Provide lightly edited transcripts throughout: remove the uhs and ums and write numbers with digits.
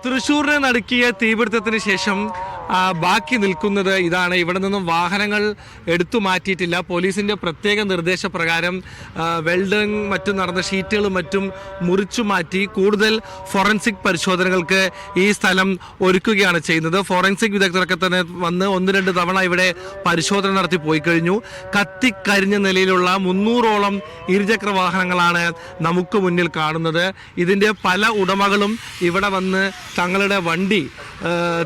തൃശ്ശൂരിനെ നടുക്കിയ തീപിടുത്തത്തിന് ശേഷം ബാക്കി നിൽക്കുന്നത് ഇതാണ്. ഇവിടെ നിന്നും വാഹനങ്ങൾ എടുത്തു മാറ്റിയിട്ടില്ല. പോലീസിൻ്റെ പ്രത്യേക നിർദ്ദേശപ്രകാരം വെൽഡിംഗ് മറ്റും നടന്ന ഷീറ്റുകളും മറ്റും മുറിച്ചു മാറ്റി കൂടുതൽ ഫോറൻസിക് പരിശോധനകൾക്ക് ഈ സ്ഥലം ഒരുക്കുകയാണ് ചെയ്യുന്നത്. ഫോറൻസിക് വിദഗ്ധരൊക്കെ തന്നെ വന്ന് 1-2 തവണ ഇവിടെ പരിശോധന നടത്തി പോയി കഴിഞ്ഞു. കത്തിക്കരിഞ്ഞ നിലയിലുള്ള 300ഓളം ഇരുചക്ര വാഹനങ്ങളാണ് നമുക്ക് മുന്നിൽ കാണുന്നത്. ഇതിൻ്റെ പല ഉടമകളും ഇവിടെ വന്ന് തങ്ങളുടെ വണ്ടി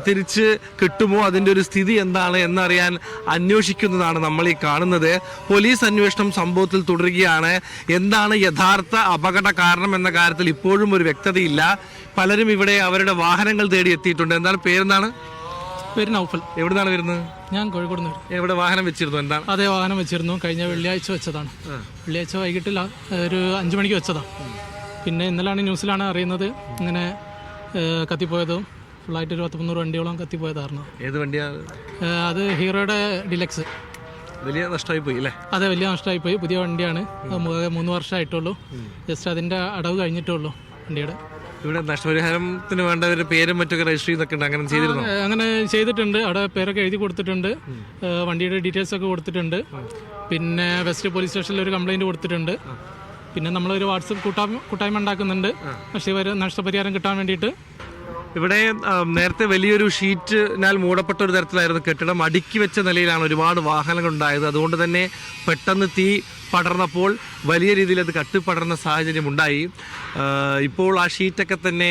തിരിച്ച് കിട്ടുമോ, അതിൻ്റെ ഒരു സ്ഥിതി എന്താണ് എന്നറിയാൻ അന്വേഷിക്കുന്നതാണ് നമ്മൾ ഈ കാണുന്നത്. പോലീസ് അന്വേഷണം സംഭവത്തിൽ തുടരുകയാണ്. എന്താണ് യഥാർത്ഥ അപകട കാരണം എന്ന കാര്യത്തിൽ ഇപ്പോഴും ഒരു വ്യക്തതയില്ല. പലരും ഇവിടെ അവരുടെ വാഹനങ്ങൾ തേടി എത്തിയിട്ടുണ്ട്. എന്താണ് പേരെന്താണ്? പേര് നൗഫൽ. എവിടുന്നാണ് വരുന്നത്? ഞാൻ കോഴിക്കോട് നിന്ന്. എവിടെ വാഹനം വെച്ചിരുന്നു? എന്താണ്? അതേ വാഹനം വെച്ചിരുന്നു. കഴിഞ്ഞ വെള്ളിയാഴ്ച വെച്ചതാണ്. വെള്ളിയാഴ്ച വൈകിട്ട് ഒരു 5 മണിക്ക് വെച്ചതാണ്. പിന്നെ ഇന്നലാണ് ന്യൂസിലാണ് അറിയുന്നത് ഇങ്ങനെ കത്തിപ്പോയതും ഫുള്ളായിട്ട് ഒരു 13 വണ്ടിയോളം കത്തിപ്പോയതായിരുന്നു. ഏത് വണ്ടിയാണ് അത്? ഹീറോയുടെ ഡിലക്സ്. വലിയ നഷ്ടമായി പോയി അല്ലേ? അതെ, വലിയ നഷ്ടമായി പോയി. പുതിയ വണ്ടിയാണ്. 3 വർഷമായിട്ടുള്ളൂ. ജസ്റ്റ് അതിൻ്റെ അടവ് കഴിഞ്ഞിട്ടുള്ളൂ വണ്ടിയുടെ. ഇവിടെ നഷ്ടപരിഹാരത്തിന് വേണ്ട പേരും മറ്റൊക്കെ രജിസ്റ്റർ ചെയ്തൊക്കെ ഉണ്ട്. അങ്ങനെ ചെയ്തിരുന്നു? അങ്ങനെ ചെയ്തിട്ടുണ്ട്. അവിടെ പേരൊക്കെ എഴുതി കൊടുത്തിട്ടുണ്ട്. വണ്ടിയുടെ ഡീറ്റെയിൽസ് ഒക്കെ കൊടുത്തിട്ടുണ്ട്. പിന്നെ വെസ്റ്റ് പോലീസ് സ്റ്റേഷനിൽ ഒരു കംപ്ലൈൻറ്റ് കൊടുത്തിട്ടുണ്ട്. പിന്നെ നമ്മളൊരു വാട്സപ്പ് കൂട്ടായ്മ ഉണ്ടാക്കുന്നുണ്ട് നഷ്ടപരിഹാരം കിട്ടാൻ വേണ്ടിയിട്ട്. ഇവിടെ നേരത്തെ വലിയൊരു ഷീറ്റിനാൽ മൂടപ്പെട്ട ഒരു തരത്തിലായിരുന്നു കെട്ടിടം. അടുക്കി വെച്ച നിലയിലാണ് ഒരുപാട് വാഹനങ്ങൾ ഉണ്ടായത്. അതുകൊണ്ട് തന്നെ പെട്ടെന്ന് തീ പടർന്നപ്പോൾ വലിയ രീതിയിൽ അത് കത്തിപ്പടർന്ന സാഹചര്യം ഉണ്ടായി. ഇപ്പോൾ ആ ഷീറ്റൊക്കെ തന്നെ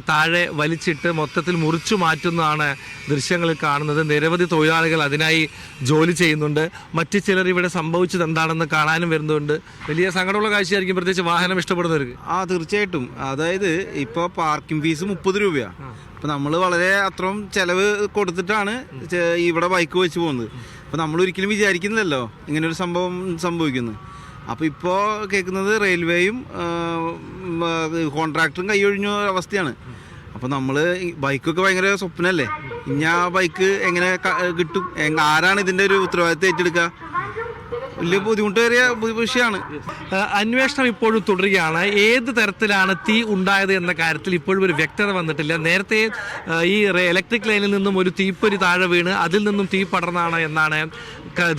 താഴെ വലിച്ചിട്ട് മൊത്തത്തിൽ മുറിച്ചു മാറ്റുന്നതാണ് ദൃശ്യങ്ങളിൽ കാണുന്നത്. നിരവധി തൊഴിലാളികൾ അതിനായി ജോലി ചെയ്യുന്നുണ്ട്. മറ്റു ചിലർ ഇവിടെ സംഭവിച്ചത് എന്താണെന്ന് കാണാനും വരുന്നുണ്ട്. വലിയ സങ്കടമുള്ള കാഴ്ചയായിരിക്കും, പ്രത്യേകിച്ച് വാഹനം ഇഷ്ടപ്പെടുന്നവർക്ക്. തീർച്ചയായിട്ടും. അതായത് ഇപ്പോൾ പാർക്കിംഗ് ഫീസ് 30 രൂപയാണ്. അപ്പോൾ നമ്മൾ വളരെ അത്രയും ചിലവ് കൊടുത്തിട്ടാണ് ഇവിടെ ബൈക്ക് വെച്ച് പോകുന്നത്. അപ്പോൾ നമ്മൾ ഒരിക്കലും വിചാരിക്കുന്നില്ലല്ലോ ഇങ്ങനൊരു സംഭവം സംഭവിക്കുന്നത്. അപ്പോൾ ഇപ്പോൾ കേൾക്കുന്നത് റെയിൽവേയും കോൺട്രാക്ടറും കൈയൊഴിഞ്ഞ അവസ്ഥയാണ്. അപ്പോൾ നമ്മൾ ബൈക്കൊക്കെ ഭയങ്കര സ്വപ്നമല്ലേ. ഇനി ആ ബൈക്ക് എങ്ങനെ കിട്ടും? ആരാണ് ഇതിൻ്റെ ഒരു ഉത്തരവാദിത്തം ഏറ്റെടുക്കുക? വലിയ ബുദ്ധിമുട്ടേറിയ വിഷയമാണ്. അന്വേഷണം ഇപ്പോഴും തുടരുകയാണ്. ഏത് തരത്തിലാണ് തീ ഉണ്ടായത് എന്ന കാര്യത്തിൽ ഇപ്പോഴും ഒരു വ്യക്തത വന്നിട്ടില്ല. നേരത്തെ ഈ ഇലക്ട്രിക് ലൈനിൽ നിന്നും ഒരു തീപ്പൊരി താഴെ വീണ് അതിൽ നിന്നും തീ പടർന്നാണ് എന്നാണ്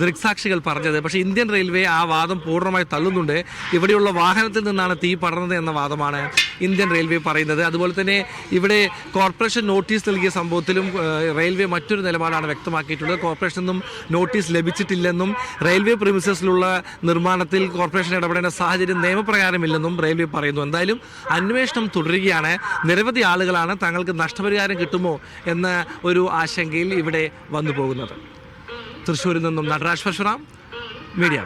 ദൃക്സാക്ഷികൾ പറഞ്ഞത്. പക്ഷേ ഇന്ത്യൻ റെയിൽവേ ആ വാദം പൂർണ്ണമായി തള്ളുന്നുണ്ട്. ഇവിടെയുള്ള വാഹനത്തിൽ നിന്നാണ് തീ പടർന്നത് എന്ന വാദമാണ് ഇന്ത്യൻ റെയിൽവേ പറയുന്നത്. അതുപോലെ തന്നെ ഇവിടെ കോർപ്പറേഷൻ നോട്ടീസ് നൽകിയ സംഭവത്തിലും റെയിൽവേ മറ്റൊരു നിലപാടാണ് വ്യക്തമാക്കിയിട്ടുള്ളത്. കോർപ്പറേഷനിൽ നിന്നും നോട്ടീസ് ലഭിച്ചിട്ടില്ലെന്നും റെയിൽവേ പ്രിമിസസിലുള്ള നിർമ്മാണത്തിൽ കോർപ്പറേഷൻ ഇടപെടേണ്ട സാഹചര്യം നിയമപ്രകാരമില്ലെന്നും റെയിൽവേ പറയുന്നു. എന്തായാലും അന്വേഷണം തുടരുകയാണ്. നിരവധി ആളുകളാണ് തങ്ങൾക്ക് നഷ്ടപരിഹാരം കിട്ടുമോ എന്ന ഒരു ആശങ്കയിൽ ഇവിടെ വന്നു പോകുന്നത്. തൃശ്ശൂരിൽ നിന്നും നടരാജ് പരശുറാം, മീഡിയ.